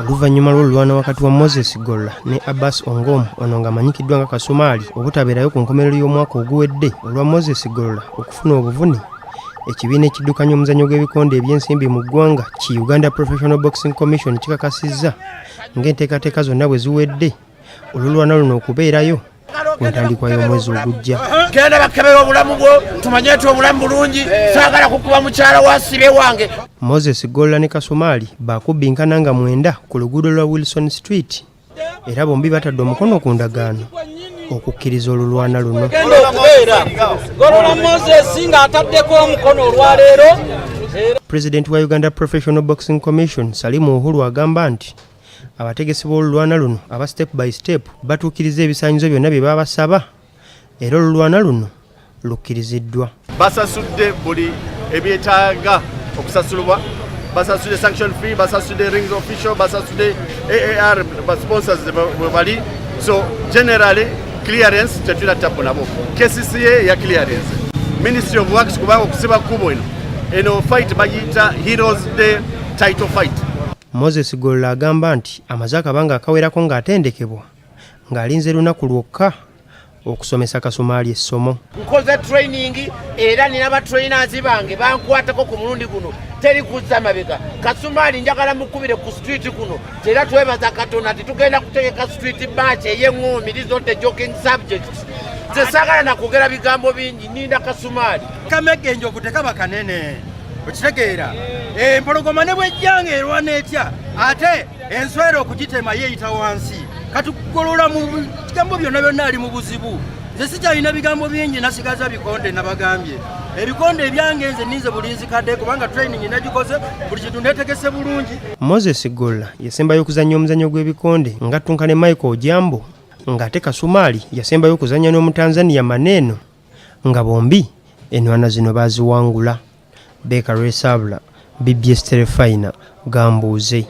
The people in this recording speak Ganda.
Oluvannyuma lw'olulwana wakati wa Moses Golola ne Abbas Ongom ono ng'amanyikiddwa nga Kasumaali obutabeerayo ku nkomerero y'omwaka oguwedde olwa Moses Golola okufuna obuvune, ekibiina ekiddukanya omuzannyo gw'ebikonde eby'ensimbi mu ggwanga ki Uganda Professional Boxing Commission kikakasizza ng'enteekateeka zonna bwe ziwedde olulwana luno okubeerayo ku ntandikwa y'omwezi ogujja. Genda bakebera obulamu bwo tumanye nti obulamu bulungi, saagala kukuba mukyala wa sibe wange. Moses Golola ne Kasumaali baakubinkana nga mwenda ku luguudo lwa Wilson Street era bombi batadde omukono ku ndagaano okukkiriza olulwana luno. Golola Moses nga ataddeko omukono olwaleero. President wa Uganda Professional Boxing Commission Salimu Uhuru agamba nti abategesi b'olulwana luno aba step by step batuukiriza ebisaanyizo byonna bye babasaba era olulwana luno lukkiriziddwa. Basasudde buli ebyetaaga okusasulwa, basasudde sanction fee, basasudde rings official, basasudde AAR sponsors bwe bali. So generally clearance tetulina tapu nabo. KCCA ya clearance. Ministry of Works kubanga okusiba kkubo eno fight bagiyita Heroes Day title fight. Moses Golola agamba nti amaze akabanga akawerako ng'atendekebwa ng'alinze lunaku lwokka okusomesa Kasumaali essomo. Nkoze training era nina ba trainers bange bankwatako ku mulundi guno teri kuzza mabega. Kasumaali njagala mukubire ku street kuno era twebaza Katonda tugenda kutegeka street match ey'engoomi lizote joking subjects. Zesagala nakugera bigambo bingi ninda Kasumaali. Kamegenjo okutekaba kanene. Okitegeera empologoma ne bwejjanga erwana etya ate enswera okugitema yeeyita wansi katugolola mu bigambo byonna ali mu buzibu. Nze sikyalina bigambo bingi nasigaza bikonde nabagambye ebikonde ebyange nze ninze bulinzi kadde kubanga training nagikoze buli kintu netegese bulungi. Moses Golola yasembayo okuzannya omuzannyo gw'ebikonde ng'attunka ne Michael Jambo ng'ate Kasumaali yasembayo okuzannya n'Omutanzania Maneno nga bombi enwana zino baaziwangula. Beka Resabla, BBS Telefina, Gambuze.